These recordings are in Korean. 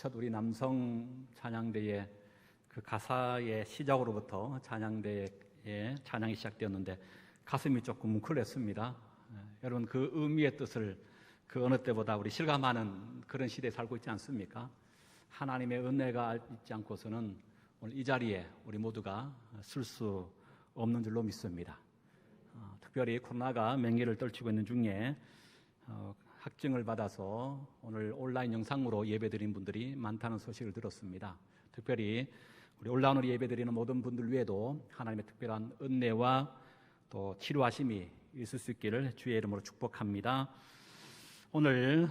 첫 우리 남성 찬양대의 그 가사의 시작으로부터 찬양대의 찬양이 시작되었는데 가슴이 조금 뭉클했습니다. 여러분, 그 의미의 뜻을 그 어느 때보다 우리 실감하는 그런 시대에 살고 있지 않습니까? 하나님의 은혜가 있지 않고서는 오늘 이 자리에 우리 모두가 쓸 수 없는 줄로 믿습니다. 특별히 코로나가 맹기를 떨치고 있는 중에 확증을 받아서 오늘 온라인 영상으로 예배드린 분들이 많다는 소식을 들었습니다. 특별히 우리 온라인으로 예배드리는 모든 분들 위에도 하나님의 특별한 은혜와 또 치료하심이 있을 수 있기를 주의 이름으로 축복합니다. 오늘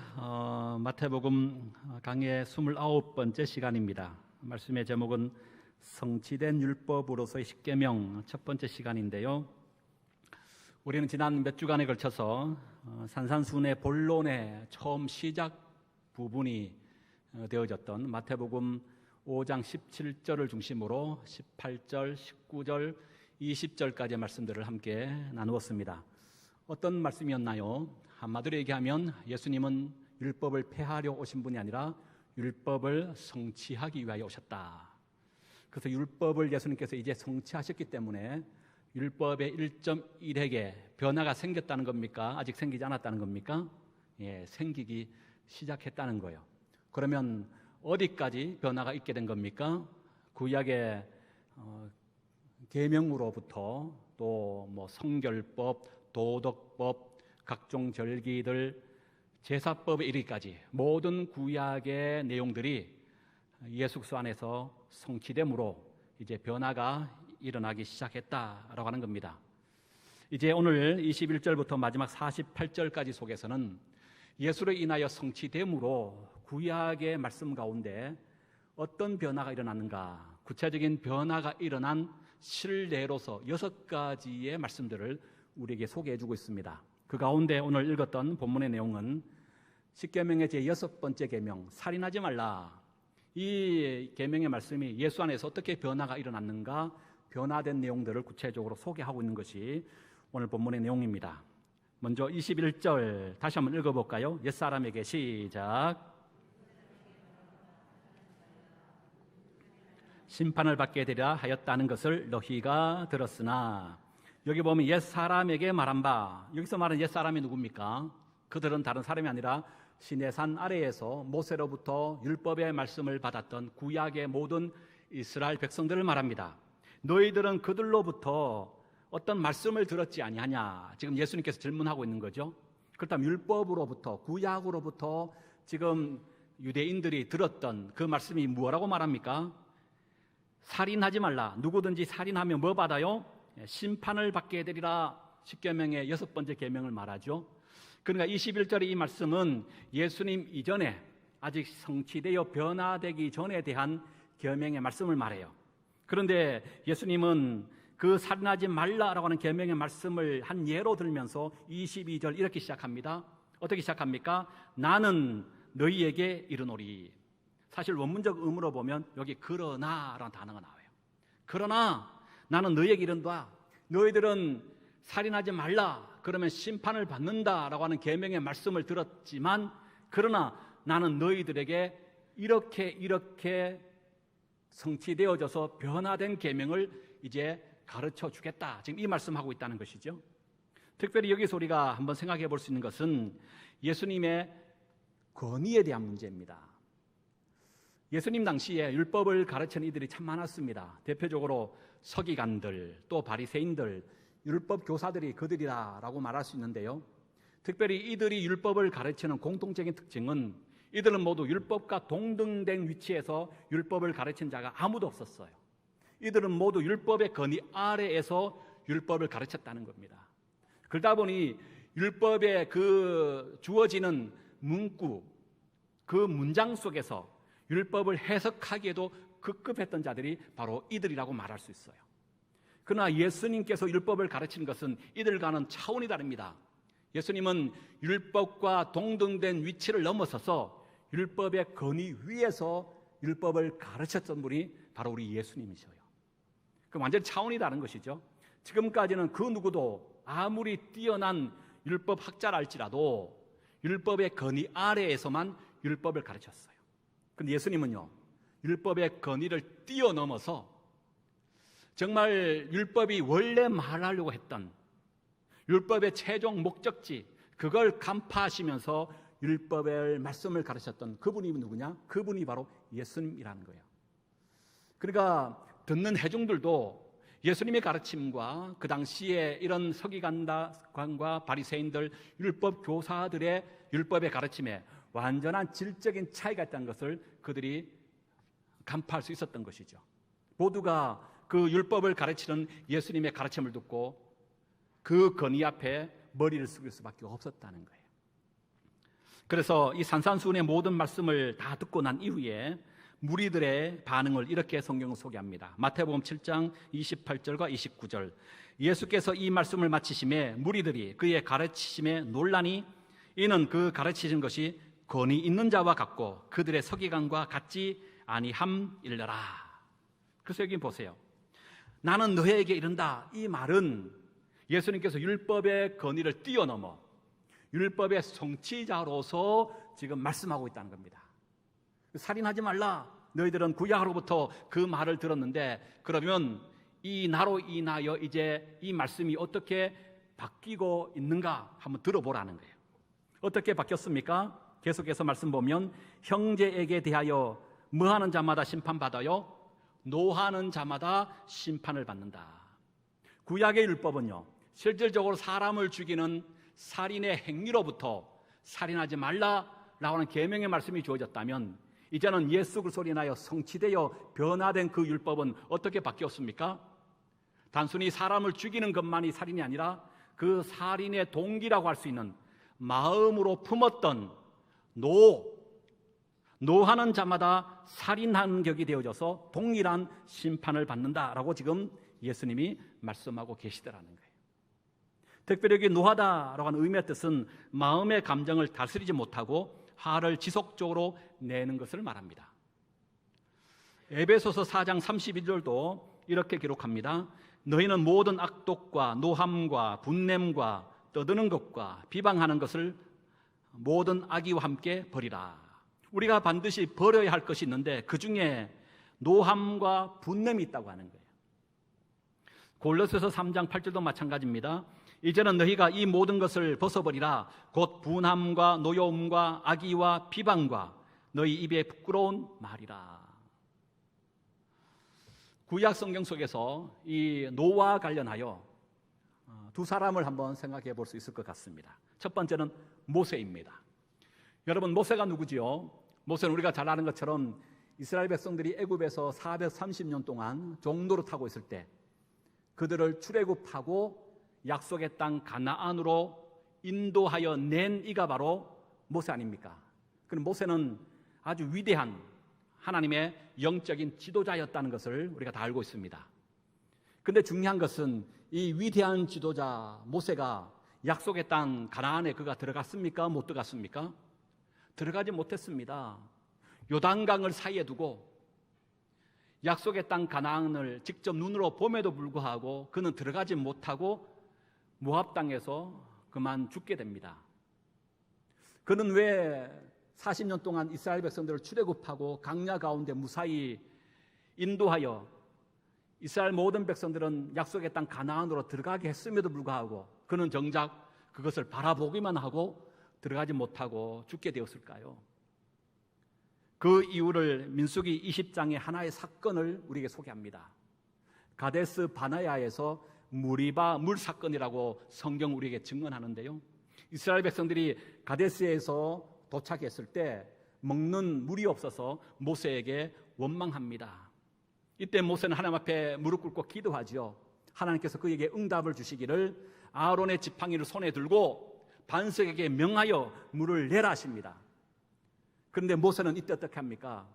마태복음 강의 29번째 시간입니다. 말씀의 제목은 성취된 율법으로서의 십계명 첫 번째 시간인데요. 우리는 지난 몇 주간에 걸쳐서 산산순의 본론의 처음 시작 부분이 되어졌던 마태복음 5장 17절을 중심으로 18절, 19절, 20절까지의 말씀들을 함께 나누었습니다. 어떤 말씀이었나요? 한마디로 얘기하면 예수님은 율법을 폐하려 오신 분이 아니라 율법을 성취하기 위하여 오셨다. 그래서 율법을 예수님께서 이제 성취하셨기 때문에 율법의 1.1획에 변화가 생겼다는 겁니까? 아직 생기지 않았다는 겁니까? 예, 생기기 시작했다는 거예요. 그러면 어디까지 변화가 있게 된 겁니까? 구약의 계명으로부터 또 뭐 성결법, 도덕법, 각종 절기들, 제사법에 이르기까지 모든 구약의 내용들이 예수 그리스도 안에서 성취됨으로 이제 변화가 일어나기 시작했다라고 하는 겁니다. 이제 오늘 21절부터 마지막 48절까지 속에서는 예수로 인하여 성취됨으로 구약의 말씀 가운데 어떤 변화가 일어났는가, 구체적인 변화가 일어난 실례로서 6가지의 말씀들을 우리에게 소개해 주고 있습니다. 그 가운데 오늘 읽었던 본문의 내용은 십계명의 제6번째 계명, 살인하지 말라. 이 계명의 말씀이 예수 안에서 어떻게 변화가 일어났는가, 변화된 내용들을 구체적으로 소개하고 있는 것이 오늘 본문의 내용입니다. 먼저 21절 다시 한번 읽어볼까요? 옛사람에게 시작. 심판을 받게 되리라 하였다는 것을 너희가 들었으나, 여기 보면 옛사람에게 말한 바, 여기서 말하는 옛사람이 누굽니까? 그들은 다른 사람이 아니라 시내산 아래에서 모세로부터 율법의 말씀을 받았던 구약의 모든 이스라엘 백성들을 말합니다. 너희들은 그들로부터 어떤 말씀을 들었지 아니하냐? 지금 예수님께서 질문하고 있는 거죠. 그렇다면 율법으로부터, 구약으로부터 지금 유대인들이 들었던 그 말씀이 뭐라고 말합니까? 살인하지 말라. 누구든지 살인하면 뭐 받아요? 심판을 받게 되리라. 십계명의 6번째 계명을 말하죠. 그러니까 21절의 이 말씀은 예수님 이전에 아직 성취되어 변화되기 전에 대한 계명의 말씀을 말해요. 그런데 예수님은 그 살인하지 말라라고 하는 계명의 말씀을 한 예로 들면서 22절 이렇게 시작합니다. 어떻게 시작합니까? 나는 너희에게 이르노리. 사실 원문적 의무로 보면 여기 그러나라는 단어가 나와요. 그러나 나는 너희에게 이른다. 너희들은 살인하지 말라. 그러면 심판을 받는다라고 하는 계명의 말씀을 들었지만, 그러나 나는 너희들에게 이렇게 성취되어져서 변화된 계명을 이제 가르쳐 주겠다. 지금 이 말씀하고 있다는 것이죠. 특별히 여기서 우리가 한번 생각해 볼 수 있는 것은 예수님의 권위에 대한 문제입니다. 예수님 당시에 율법을 가르치는 이들이 참 많았습니다. 대표적으로 서기관들, 또 바리새인들, 율법 교사들이 그들이라고 말할 수 있는데요. 특별히 이들이 율법을 가르치는 공통적인 특징은 이들은 모두 율법과 동등된 위치에서 율법을 가르친 자가 아무도 없었어요. 이들은 모두 율법의 권위 아래에서 율법을 가르쳤다는 겁니다. 그러다 보니 율법에 그 주어지는 문구, 그 문장 속에서 율법을 해석하기에도 급급했던 자들이 바로 이들이라고 말할 수 있어요. 그러나 예수님께서 율법을 가르치는 것은 이들과는 차원이 다릅니다. 예수님은 율법과 동등된 위치를 넘어서서 율법의 권위 위에서 율법을 가르쳤던 분이 바로 우리 예수님이셔요. 그 완전히 차원이 다른 것이죠. 지금까지는 그 누구도 아무리 뛰어난 율법 학자랄지라도 율법의 권위 아래에서만 율법을 가르쳤어요. 근데 예수님은요, 율법의 건의를 뛰어넘어서 정말 율법이 원래 말하려고 했던 율법의 최종 목적지, 그걸 간파하시면서 율법의 말씀을 가르쳤던 그분이 누구냐? 그분이 바로 예수님이라는 거예요. 그러니까 듣는 회중들도 예수님의 가르침과 그 당시에 이런 서기관과 바리새인들, 율법 교사들의 율법의 가르침에 완전한 질적인 차이가 있다는 것을 그들이 간파할 수 있었던 것이죠. 모두가 그 율법을 가르치는 예수님의 가르침을 듣고 그 건의 앞에 머리를 숙일 수밖에 없었다는 거예요. 그래서 이 산산수훈의 모든 말씀을 다 듣고 난 이후에 무리들의 반응을 이렇게 성경은 소개합니다. 마태복음 7장 28절과 29절. 예수께서 이 말씀을 마치심에 무리들이 그의 가르치심에 놀라니 이는 그 가르치신 것이 권위 있는 자와 같고 그들의 서기관과 같지 아니함일러라. 그래서 여기 보세요. 나는 너희에게 이른다. 이 말은 예수님께서 율법의 권위를 뛰어넘어 율법의 성취자로서 지금 말씀하고 있다는 겁니다. 살인하지 말라. 너희들은 구약으로부터 그 말을 들었는데 그러면 이 나로 인하여 이제 이 말씀이 어떻게 바뀌고 있는가 한번 들어보라는 거예요. 어떻게 바뀌었습니까? 계속해서 말씀 보면 형제에게 대하여 뭐하는 자마다 심판받아요? 노하는 자마다 심판을 받는다. 구약의 율법은요, 실질적으로 사람을 죽이는 살인의 행위로부터 살인하지 말라라고 하는 계명의 말씀이 주어졌다면 이제는 예수 그리스도로 인하여 성취되어 변화된 그 율법은 어떻게 바뀌었습니까? 단순히 사람을 죽이는 것만이 살인이 아니라 그 살인의 동기라고 할 수 있는 마음으로 품었던 노하는 자마다 살인한 격이 되어져서 동일한 심판을 받는다라고 지금 예수님이 말씀하고 계시더라는 거예요. 특별히 여기 노하다라고 하는 의미의 뜻은 마음의 감정을 다스리지 못하고 화를 지속적으로 내는 것을 말합니다. 에베소서 4장 32절도 이렇게 기록합니다. 너희는 모든 악독과 노함과 분냄과 떠드는 것과 비방하는 것을 모든 악의와 함께 버리라. 우리가 반드시 버려야 할 것이 있는데 그 중에 노함과 분냄이 있다고 하는 거예요. 골로새서 3장 8절도 마찬가지입니다. 이제는 너희가 이 모든 것을 벗어버리라. 곧 분함과 노여움과 악의와 비방과 너희 입에 부끄러운 말이라. 구약 성경 속에서 이 노와 관련하여 두 사람을 한번 생각해 볼 수 있을 것 같습니다. 첫 번째는 모세입니다. 여러분, 모세가 누구지요? 모세는 우리가 잘 아는 것처럼 이스라엘 백성들이 애굽에서 430년 동안 종로를 타고 있을 때 그들을 출애굽하고 약속의 땅 가나안으로 인도하여 낸 이가 바로 모세 아닙니까? 그럼 모세는 아주 위대한 하나님의 영적인 지도자였다는 것을 우리가 다 알고 있습니다. 그런데 중요한 것은 이 위대한 지도자 모세가 약속의 땅 가나안에 그가 들어갔습니까? 못 들어갔습니까? 들어가지 못했습니다. 요단강을 사이에 두고 약속의 땅 가나안을 직접 눈으로 봄에도 불구하고 그는 들어가지 못하고 모압 땅에서 그만 죽게 됩니다. 그는 왜 40년 동안 이스라엘 백성들을 출애굽하고 강야 가운데 무사히 인도하여 이스라엘 모든 백성들은 약속의 땅 가나안으로 들어가게 했음에도 불구하고 그는 정작 그것을 바라보기만 하고 들어가지 못하고 죽게 되었을까요? 그 이유를 민수기 20장의 하나의 사건을 우리에게 소개합니다. 가데스 바네아에서 무리바 물 사건이라고 성경 우리에게 증언하는데요. 이스라엘 백성들이 가데스에서 도착했을 때 먹는 물이 없어서 모세에게 원망합니다. 이때 모세는 하나님 앞에 무릎 꿇고 기도하지요. 하나님께서 그에게 응답을 주시기를 아론의 지팡이를 손에 들고 반석에게 명하여 물을 내라 하십니다. 그런데 모세는 이때 어떻게 합니까?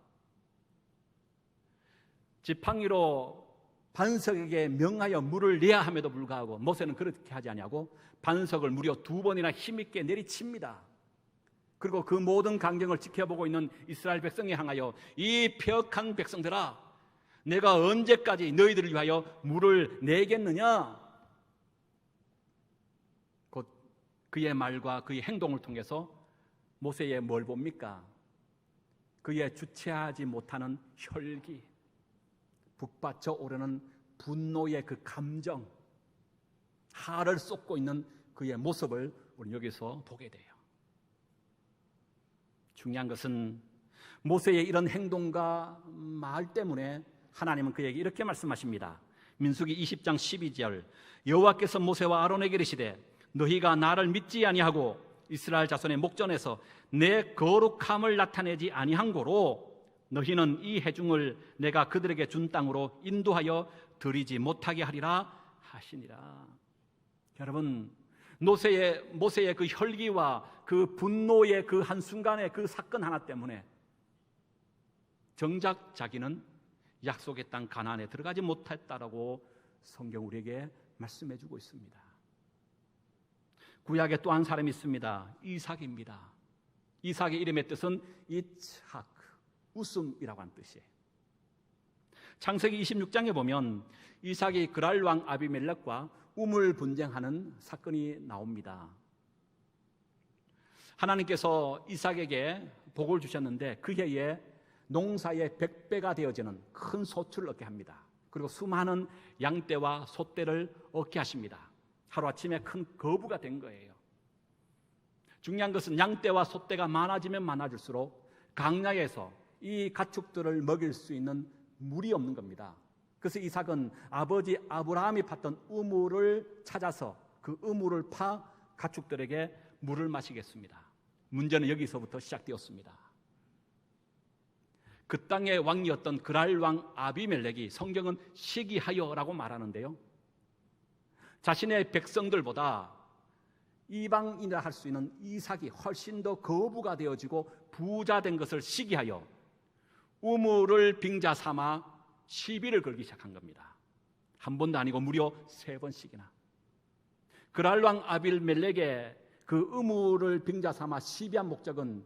지팡이로 반석에게 명하여 물을 내야 함에도 불구하고 모세는 그렇게 하지 아니하고 반석을 무려 2번이나 힘있게 내리칩니다. 그리고 그 모든 광경을 지켜보고 있는 이스라엘 백성에 향하여 이 폐역한 백성들아, 내가 언제까지 너희들을 위하여 물을 내겠느냐? 곧 그의 말과 그의 행동을 통해서 모세의 뭘 봅니까? 그의 주체하지 못하는 혈기, 북받쳐 오르는 분노의 그 감정, 화를 쏟고 있는 그의 모습을 우리 여기서 보게 돼요. 중요한 것은 모세의 이런 행동과 말 때문에 하나님은 그에게 이렇게 말씀하십니다. 민수기 20장 12절, 여호와께서 모세와 아론에게 이르시되 너희가 나를 믿지 아니하고 이스라엘 자손의 목전에서 내 거룩함을 나타내지 아니한 고로 너희는 이 회중을 내가 그들에게 준 땅으로 인도하여 들이지 못하게 하리라 하시니라. 여러분, 모세의 그 혈기와 그 분노의 그 한순간의 그 사건 하나 때문에 정작 자기는 약속의 땅 가나안에 들어가지 못했다라고 성경 우리에게 말씀해 주고 있습니다. 구약에 또 한 사람이 있습니다. 이삭입니다. 이삭의 이름의 뜻은 이츠학, 웃음이라고 하는 뜻이에요. 창세기 26장에 보면 이삭이 그랄 왕 아비멜렉과 우물 분쟁하는 사건이 나옵니다. 하나님께서 이삭에게 복을 주셨는데 그 해에 농사의 100배가 되어지는 큰 소출을 얻게 합니다. 그리고 수많은 양떼와 소떼를 얻게 하십니다. 하루아침에 큰 거부가 된 거예요. 중요한 것은 양떼와 소떼가 많아지면 많아질수록 강야에서 이 가축들을 먹일 수 있는 물이 없는 겁니다. 그래서 이삭은 아버지 아브라함이 팠던 우물을 찾아서 그 우물을 파 가축들에게 물을 마시겠습니다. 문제는 여기서부터 시작되었습니다. 그 땅의 왕이었던 그랄 왕 아비멜렉이 성경은 시기하여라고 말하는데요, 자신의 백성들보다 이방인이라 할 수 있는 이삭이 훨씬 더 거부가 되어지고 부자 된 것을 시기하여 우물을 빙자 삼아 시비를 걸기 시작한 겁니다. 한 번도 아니고 무려 3번씩이나. 그랄 왕 아비멜렉의 그 우물을 빙자 삼아 시비한 목적은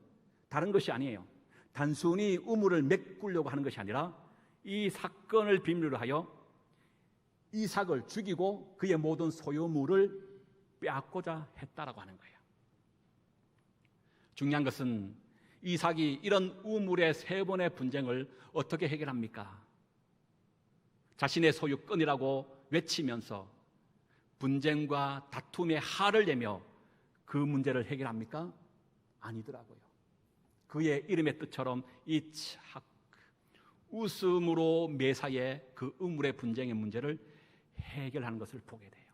다른 것이 아니에요. 단순히 우물을 메꾸려고 하는 것이 아니라 이 사건을 비밀로 하여 이삭을 죽이고 그의 모든 소유물을 빼앗고자 했다라고 하는 거예요. 중요한 것은 이삭이 이런 우물의 3번의 분쟁을 어떻게 해결합니까? 자신의 소유권이라고 외치면서 분쟁과 다툼의 화를 내며 그 문제를 해결합니까? 아니더라고요. 그의 이름의 뜻처럼 이츠학, 웃음으로 매사에 그 우물의 분쟁의 문제를 해결하는 것을 보게 돼요.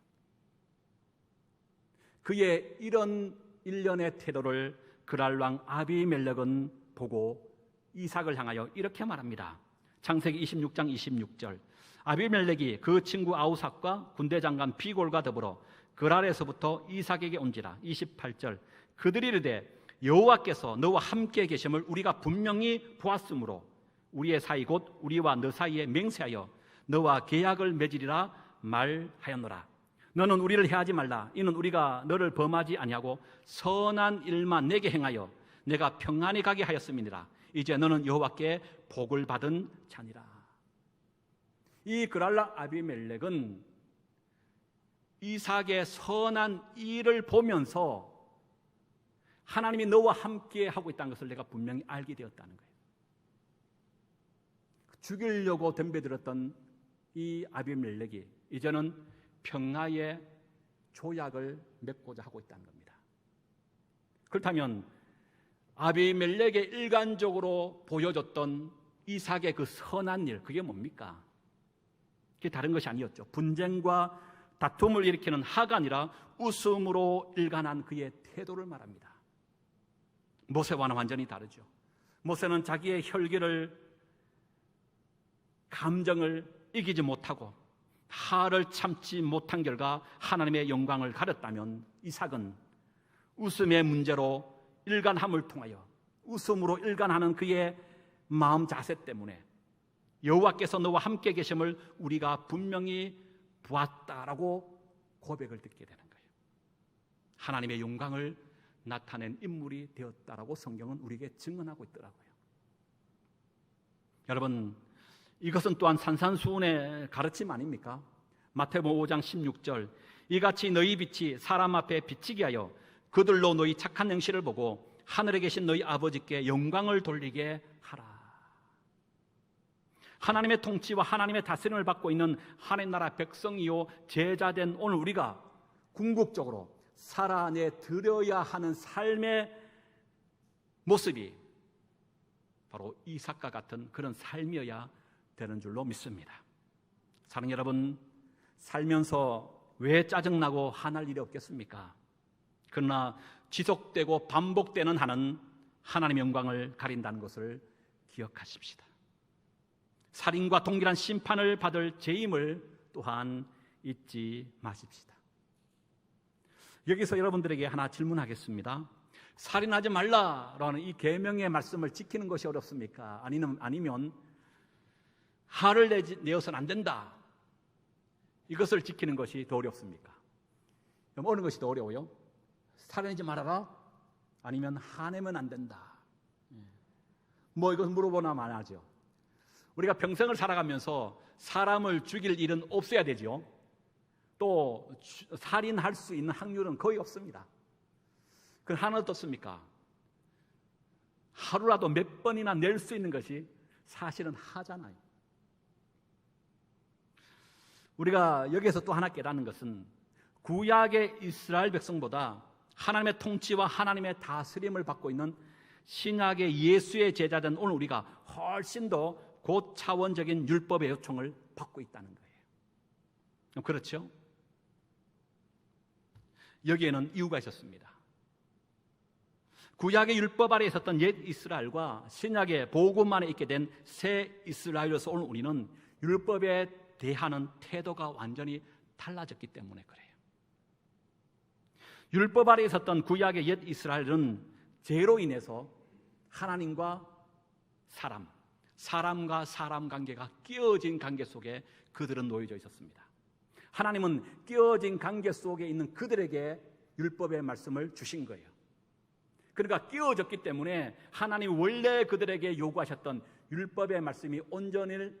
그의 이런 일련의 태도를 그랄 왕 아비멜렉은 보고 이삭을 향하여 이렇게 말합니다. 창세기 26장 26절, 아비멜렉이 그 친구 아우삭과 군대 장관 비골과 더불어 그랄에서부터 이삭에게 온지라. 28절, 그들이 이르되 여호와께서 너와 함께 계심을 우리가 분명히 보았으므로 우리의 사이 곧 우리와 너 사이에 맹세하여 너와 계약을 맺으리라 말하였노라. 너는 우리를 해하지 말라. 이는 우리가 너를 범하지 아니하고 선한 일만 내게 행하여 내가 평안히 가게 하였음이니라. 이제 너는 여호와께 복을 받은 자니라. 이 그랄라 아비멜렉은 이삭의 선한 일을 보면서 하나님이 너와 함께 하고 있다는 것을 내가 분명히 알게 되었다는 거예요. 죽이려고 덤벼들었던 이 아비멜렉이 이제는 평화의 조약을 맺고자 하고 있다는 겁니다. 그렇다면 아비멜렉의 일관적으로 보여줬던 이삭의 그 선한 일, 그게 뭡니까? 그게 다른 것이 아니었죠. 분쟁과 다툼을 일으키는 하가 아니라 웃음으로 일관한 그의 태도를 말합니다. 모세와는 완전히 다르죠. 모세는 자기의 혈기를, 감정을 이기지 못하고 화를 참지 못한 결과 하나님의 영광을 가렸다면, 이삭은 웃음의 문제로 일관함을 통하여 웃음으로 일관하는 그의 마음 자세 때문에 여호와께서 너와 함께 계심을 우리가 분명히 보았다라고 고백을 듣게 되는 거예요. 하나님의 영광을 나타낸 인물이 되었다라고 성경은 우리에게 증언하고 있더라고요. 여러분, 이것은 또한 산산수훈의 가르침 아닙니까? 마태복음 5장 16절, 이같이 너희 빛이 사람 앞에 비치게 하여 그들로 너희 착한 행실을 보고 하늘에 계신 너희 아버지께 영광을 돌리게 하라. 하나님의 통치와 하나님의 다스림을 받고 있는 하나님 나라 백성이요 제자된 오늘 우리가 궁극적으로 살아내 드려야 하는 삶의 모습이 바로 이삭과 같은 그런 삶이어야 되는 줄로 믿습니다. 사랑하는 여러분, 살면서 왜 짜증나고 화날 일이 없겠습니까? 그러나 지속되고 반복되는 한은 하나님의 영광을 가린다는 것을 기억하십시다. 살인과 동일한 심판을 받을 죄임을 또한 잊지 마십시다. 여기서 여러분들에게 하나 질문하겠습니다. 살인하지 말라라는 이 계명의 말씀을 지키는 것이 어렵습니까? 아니면 화를 내어서는 안 된다, 이것을 지키는 것이 더 어렵습니까? 그럼 어느 것이 더 어려워요? 살인하지 말아라? 아니면 화내면 안 된다? 이것 물어보나 마나죠. 우리가 평생을 살아가면서 사람을 죽일 일은 없어야 되죠. 또 살인할 수 있는 확률은 거의 없습니다. 그럼 하나 어떻습니까? 하루라도 몇 번이나 낼 수 있는 것이 사실은 하잖아요. 우리가 여기에서 또 하나 깨닫는 것은 구약의 이스라엘 백성보다 하나님의 통치와 하나님의 다스림을 받고 있는 신약의 예수의 제자된 오늘 우리가 훨씬 더 고차원적인 율법의 요청을 받고 있다는 거예요. 그렇죠? 여기에는 이유가 있었습니다. 구약의 율법 아래 있었던 옛 이스라엘과 신약의 복음 안에 있게 된 새 이스라엘로서 오늘 우리는 율법에 대하는 태도가 완전히 달라졌기 때문에 그래요. 율법 아래 있었던 구약의 옛 이스라엘은 죄로 인해서 하나님과 사람과 사람 관계가 끼어진 관계 속에 그들은 놓여져 있었습니다. 하나님은 끼어진 관계 속에 있는 그들에게 율법의 말씀을 주신 거예요. 그러니까 끼어졌기 때문에 하나님이 원래 그들에게 요구하셨던 율법의 말씀이 온전히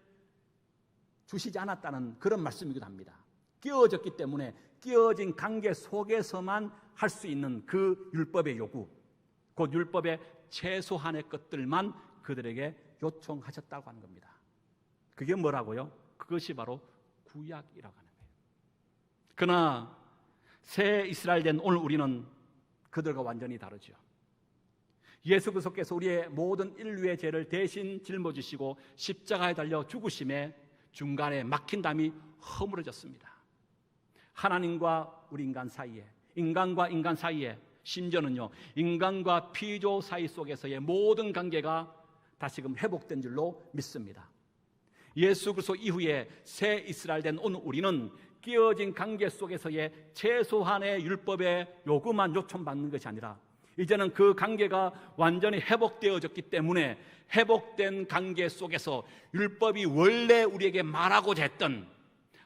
주시지 않았다는 그런 말씀이기도 합니다. 끼어졌기 때문에 끼어진 관계 속에서만 할 수 있는 그 율법의 요구, 곧 율법의 최소한의 것들만 그들에게 요청하셨다고 하는 겁니다. 그게 뭐라고요? 그것이 바로 구약이라고 하는 거예요. 그러나 새 이스라엘 된 오늘 우리는 그들과 완전히 다르죠. 예수 그리스도께서 우리의 모든 인류의 죄를 대신 짊어지시고 십자가에 달려 죽으심에 중간에 막힌 담이 허물어졌습니다. 하나님과 우리 인간 사이에, 인간과 인간 사이에, 심지어는요 인간과 피조 사이 속에서의 모든 관계가 다시금 회복된 줄로 믿습니다. 예수 그리스도 이후에 새 이스라엘 된 오늘 우리는 끼어진 관계 속에서의 최소한의 율법의 요구만 요청받는 것이 아니라 이제는 그 관계가 완전히 회복되어졌기 때문에 회복된 관계 속에서 율법이 원래 우리에게 말하고자 했던,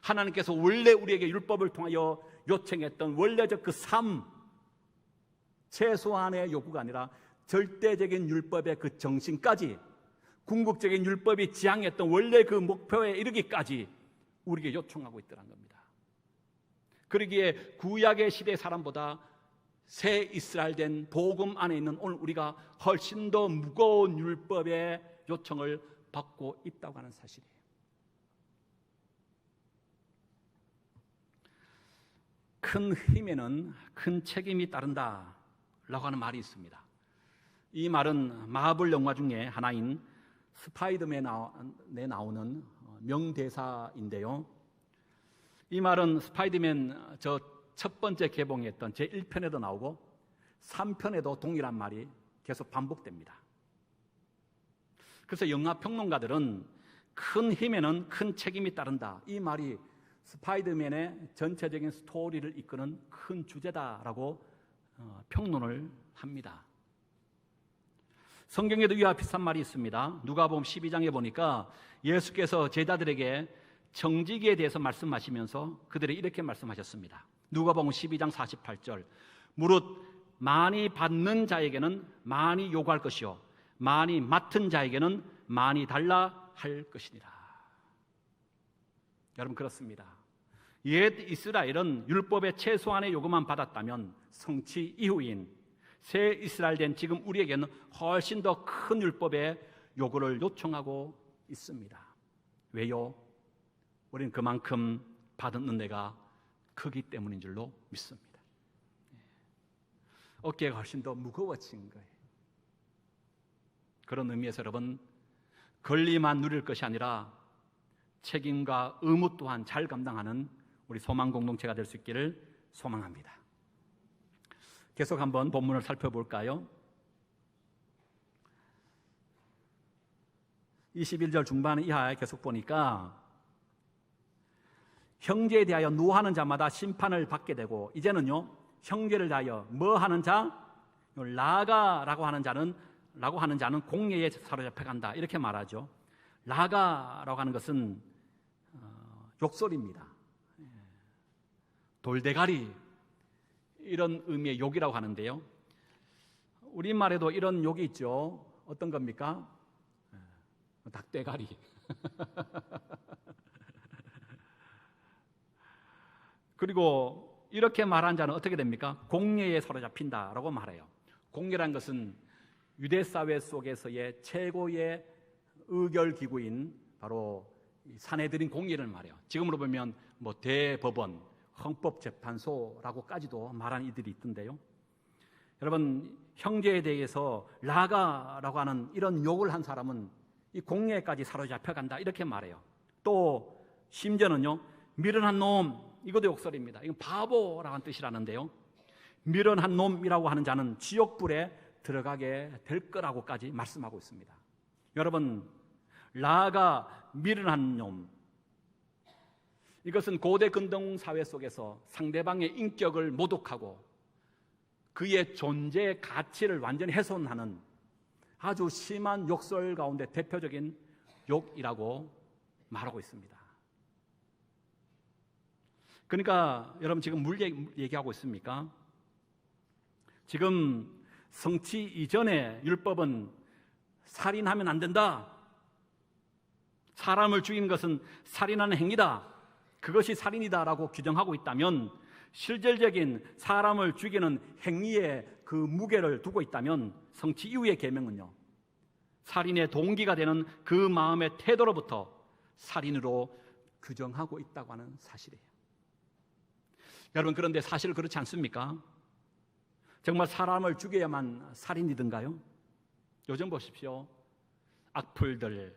하나님께서 원래 우리에게 율법을 통하여 요청했던 원래적 그 삶, 최소한의 요구가 아니라 절대적인 율법의 그 정신까지, 궁극적인 율법이 지향했던 원래 그 목표에 이르기까지 우리에게 요청하고 있더란 겁니다. 그러기에 구약의 시대 사람보다 새 이스라엘 된 복음 안에 있는 오늘 우리가 훨씬 더 무거운 율법의 요청을 받고 있다고 하는 사실이에요. 큰 힘에는 큰 책임이 따른다 라고 하는 말이 있습니다. 이 말은 마블 영화 중에 하나인 스파이더맨에 나오는 명대사인데요. 이 말은 스파이더맨 첫 번째 개봉했던 제1편에도 나오고 3편에도 동일한 말이 계속 반복됩니다. 그래서 영화 평론가들은 큰 힘에는 큰 책임이 따른다, 이 말이 스파이더맨의 전체적인 스토리를 이끄는 큰 주제다라고 평론을 합니다. 성경에도 이와 비슷한 말이 있습니다. 누가복음 12장에 보니까 예수께서 제자들에게 정직에 대해서 말씀하시면서 그들에게 이렇게 말씀하셨습니다. 누가복음 12장 48절, 무릇 많이 받는 자에게는 많이 요구할 것이요 많이 맡은 자에게는 많이 달라 할 것이니라. 여러분, 그렇습니다. 옛 이스라엘은 율법의 최소한의 요구만 받았다면 성취 이후인 새 이스라엘 된 지금 우리에게는 훨씬 더 큰 율법의 요구를 요청하고 있습니다. 왜요? 우리는 그만큼 받은 은혜가 크기 때문인 줄로 믿습니다. 어깨가 훨씬 더 무거워진 거예요. 그런 의미에서 여러분, 권리만 누릴 것이 아니라 책임과 의무 또한 잘 감당하는 우리 소망 공동체가 될 수 있기를 소망합니다. 계속 한번 본문을 살펴볼까요? 21절 중반 이하에 계속 보니까 형제에 대하여 노하는 자마다 심판을 받게 되고, 이제는요 형제를 대하여 뭐 하는 자? 라가라고 하는 자는 공예에 사로잡혀 간다, 이렇게 말하죠. 라가라고 하는 것은 욕설입니다. 돌대가리, 이런 의미의 욕이라고 하는데요, 우리말에도 이런 욕이 있죠. 어떤 겁니까? 닭대가리. 그리고 이렇게 말한 자는 어떻게 됩니까? 공예에 사로잡힌다라고 말해요. 공예란 것은 유대 사회 속에서의 최고의 의결기구인 바로 산헤드린 공예를 말해요. 지금으로 보면 뭐 대법원, 헌법재판소라고까지도 말하는 이들이 있던데요. 여러분, 형제에 대해서 라가라고 하는 이런 욕을 한 사람은 이 공예까지 사로잡혀 간다, 이렇게 말해요. 또 심지어는요, 미련한 놈, 이것도 욕설입니다. 이건 바보라는 뜻이라는데요, 미련한 놈이라고 하는 자는 지옥불에 들어가게 될 거라고까지 말씀하고 있습니다. 여러분, 라가, 미련한 놈, 이것은 고대 근동 사회 속에서 상대방의 인격을 모독하고 그의 존재의 가치를 완전히 훼손하는 아주 심한 욕설 가운데 대표적인 욕이라고 말하고 있습니다. 그러니까 여러분, 지금 뭘 얘기하고 있습니까? 지금 성취 이전의 율법은 살인하면 안 된다, 사람을 죽이는 것은 살인하는 행위다, 그것이 살인이다라고 규정하고 있다면, 실질적인 사람을 죽이는 행위에 그 무게를 두고 있다면 성취 이후의 계명은요, 살인의 동기가 되는 그 마음의 태도로부터 살인으로 규정하고 있다고 하는 사실이에요. 여러분, 그런데 사실 그렇지 않습니까? 정말 사람을 죽여야만 살인이든가요? 요즘 보십시오. 악플들,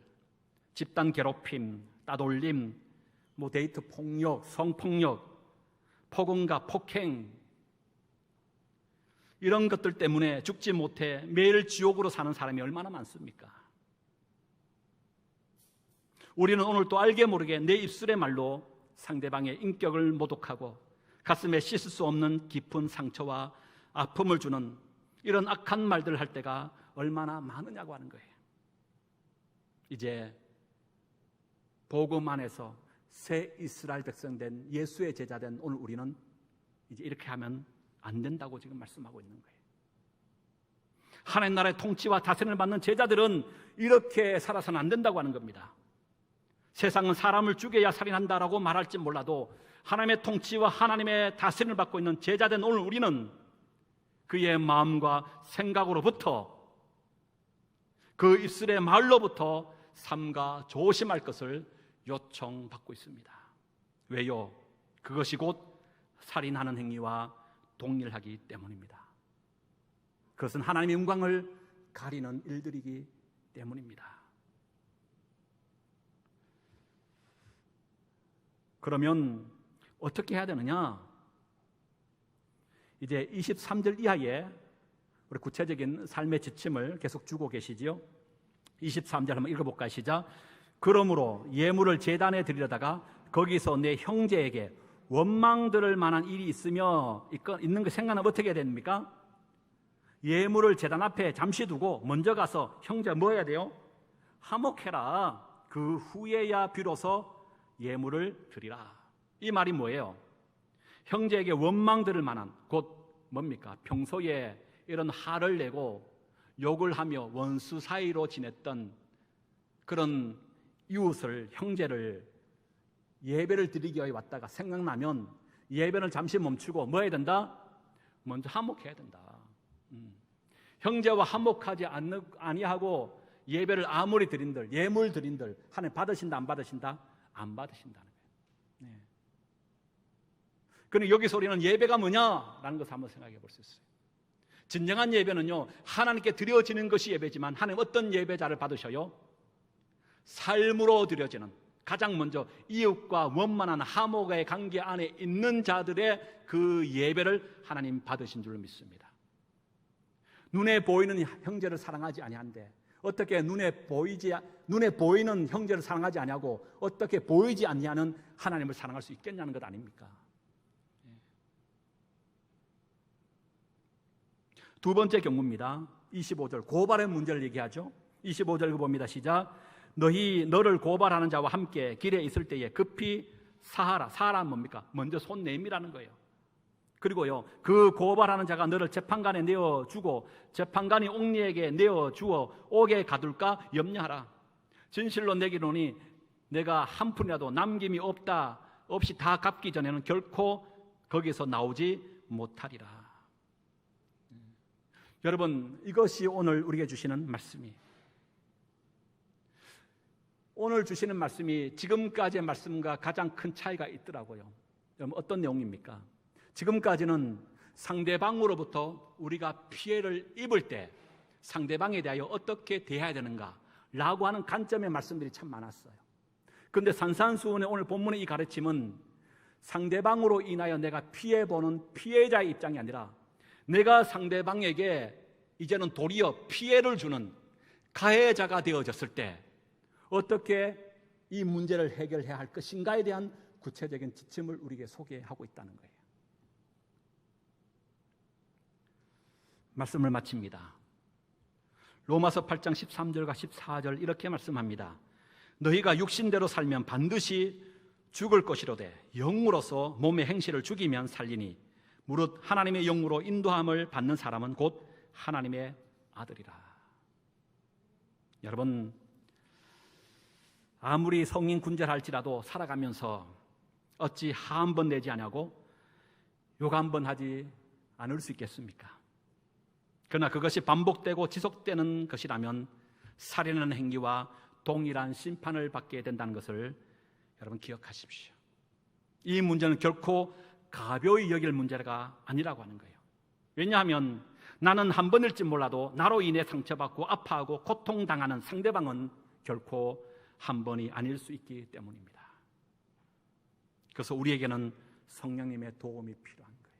집단 괴롭힘, 따돌림, 뭐 데이트 폭력, 성폭력, 폭언과 폭행, 이런 것들 때문에 죽지 못해 매일 지옥으로 사는 사람이 얼마나 많습니까? 우리는 오늘 또 알게 모르게 내 입술의 말로 상대방의 인격을 모독하고 가슴에 씻을 수 없는 깊은 상처와 아픔을 주는 이런 악한 말들을 할 때가 얼마나 많으냐고 하는 거예요. 이제 복음 안에서 새 이스라엘 백성 된 예수의 제자 된 오늘 우리는 이제 이렇게 하면 안 된다고 지금 말씀하고 있는 거예요. 하나님 나라의 통치와 다스림을 받는 제자들은 이렇게 살아서는 안 된다고 하는 겁니다. 세상은 사람을 죽여야 살인한다라고 말할지 몰라도 하나님의 통치와 하나님의 다스림을 받고 있는 제자 된 오늘 우리는 그의 마음과 생각으로부터, 그 입술의 말로부터 삼가 조심할 것을 요청받고 있습니다. 왜요? 그것이 곧 살인하는 행위와 동일하기 때문입니다. 그것은 하나님의 영광을 가리는 일들이기 때문입니다. 그러면 어떻게 해야 되느냐? 이제 23절 이하에 우리 구체적인 삶의 지침을 계속 주고 계시지요. 23절 한번 읽어볼까요? 시작. 그러므로 예물을 제단에 드리려다가 거기서 내 형제에게 원망 들을 만한 일이 있는 거 생각하면 어떻게 해야 됩니까? 예물을 제단 앞에 잠시 두고 먼저 가서 형제 뭐 해야 돼요? 화목해라. 그 후에야 비로소 예물을 드리라. 이 말이 뭐예요? 형제에게 원망 들을 만한, 곧 뭡니까? 평소에 이런 화를 내고 욕을 하며 원수 사이로 지냈던 그런 이웃을, 형제를 예배를 드리기 위해 왔다가 생각나면 예배를 잠시 멈추고 뭐 해야 된다? 먼저 화목해야 된다. 형제와 화목하지 아니하고 예배를 아무리 드린들, 예물 드린들 하나님 받으신다 안 받으신다? 안 받으신다는 거예요. 네. 그럼 여기서 우리는 예배가 뭐냐라는 것을 한번 생각해 볼 수 있어요. 진정한 예배는요, 하나님께 드려지는 것이 예배지만 하나님 어떤 예배자를 받으셔요? 삶으로 드려지는, 가장 먼저 이웃과 원만한 화목의 관계 안에 있는 자들의 그 예배를 하나님 받으신 줄로 믿습니다. 눈에 보이는 형제를 사랑하지 아니한데 어떻게 눈에 보이는 형제를 사랑하지 아니하고 어떻게 보이지 않냐는 하나님을 사랑할 수 있겠냐는 것 아닙니까? 두 번째 경고입니다. 25절 고발의 문제를 얘기하죠. 25절 봅니다. 시작. 너를 고발하는 자와 함께 길에 있을 때에 급히 사하라. 사하라는 뭡니까? 먼저 손 내밀라는 거예요. 그리고요, 그 고발하는 자가 너를 재판관에 내어주고 재판관이 옥리에게 내어주어 옥에 가둘까 염려하라. 진실로 내기로니 내가 한 푼이라도 남김이 없이 다 갚기 전에는 결코 거기서 나오지 못하리라. 여러분, 이것이 오늘 우리에게 주시는 말씀이에요. 오늘 주시는 말씀이 지금까지의 말씀과 가장 큰 차이가 있더라고요. 여러분, 어떤 내용입니까? 지금까지는 상대방으로부터 우리가 피해를 입을 때 상대방에 대하여 어떻게 대해야 되는가 라고 하는 관점의 말씀들이 참 많았어요. 그런데 산산수훈의 오늘 본문의 이 가르침은 상대방으로 인하여 내가 피해보는 피해자의 입장이 아니라 내가 상대방에게 이제는 도리어 피해를 주는 가해자가 되어졌을 때 어떻게 이 문제를 해결해야 할 것인가에 대한 구체적인 지침을 우리에게 소개하고 있다는 거예요. 말씀을 마칩니다. 로마서 8장 13절과 14절 이렇게 말씀합니다. 너희가 육신대로 살면 반드시 죽을 것이로되 영으로서 몸의 행실을 죽이면 살리니 무릇 하나님의 영으로 인도함을 받는 사람은 곧 하나님의 아들이라. 여러분, 아무리 성인 군절할지라도 살아가면서 어찌 화 한 번 내지 않냐고 욕 한 번 하지 않을 수 있겠습니까? 그러나 그것이 반복되고 지속되는 것이라면 살인하는 행위와 동일한 심판을 받게 된다는 것을 여러분 기억하십시오. 이 문제는 결코 가벼이 여길 문제가 아니라고 하는 거예요. 왜냐하면 나는 한 번일지 몰라도 나로 인해 상처받고 아파하고 고통당하는 상대방은 결코 한 번이 아닐 수 있기 때문입니다. 그래서 우리에게는 성령님의 도움이 필요한 거예요.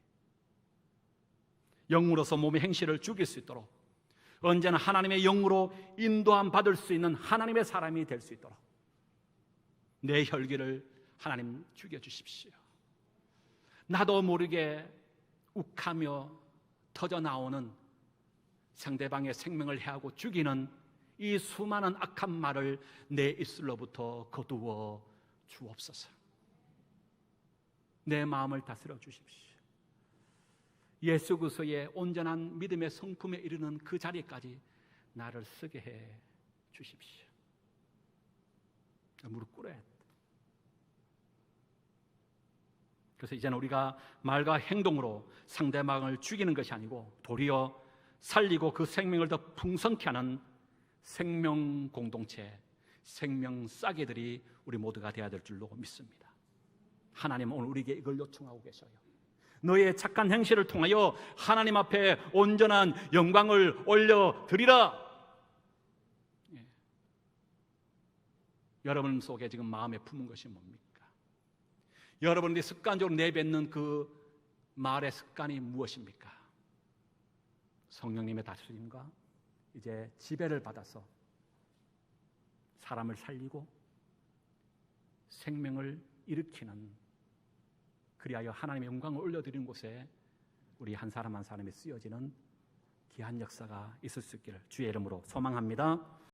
영으로서 몸의 행실을 죽일 수 있도록 언제나 하나님의 영으로 인도함 받을 수 있는 하나님의 사람이 될 수 있도록 내 혈기를 하나님 죽여주십시오. 나도 모르게 욱하며 터져나오는 상대방의 생명을 해하고 죽이는 이 수많은 악한 말을 내 입술로부터 거두어 주옵소서. 내 마음을 다스려 주십시오. 예수 그리스도의 온전한 믿음의 성품에 이르는 그 자리까지 나를 쓰게 해 주십시오. 무릎 꿇어야 돼. 그래서 이제는 우리가 말과 행동으로 상대방을 죽이는 것이 아니고 도리어 살리고 그 생명을 더 풍성케 하는 생명 공동체, 생명 싸개들이 우리 모두가 되어야 될 줄로 믿습니다. 하나님은 오늘 우리에게 이걸 요청하고 계셔요. 너의 착한 행실을 통하여 하나님 앞에 온전한 영광을 올려드리라. 여러분 속에 지금 마음에 품은 것이 뭡니까? 여러분들이 습관적으로 내뱉는 그 말의 습관이 무엇입니까? 성령님의 다스림과 이제 지배를 받아서 사람을 살리고 생명을 일으키는, 그리하여 하나님의 영광을 올려드리는 곳에 우리 한 사람 한 사람이 쓰여지는 귀한 역사가 있을 수 있기를 주의 이름으로 소망합니다.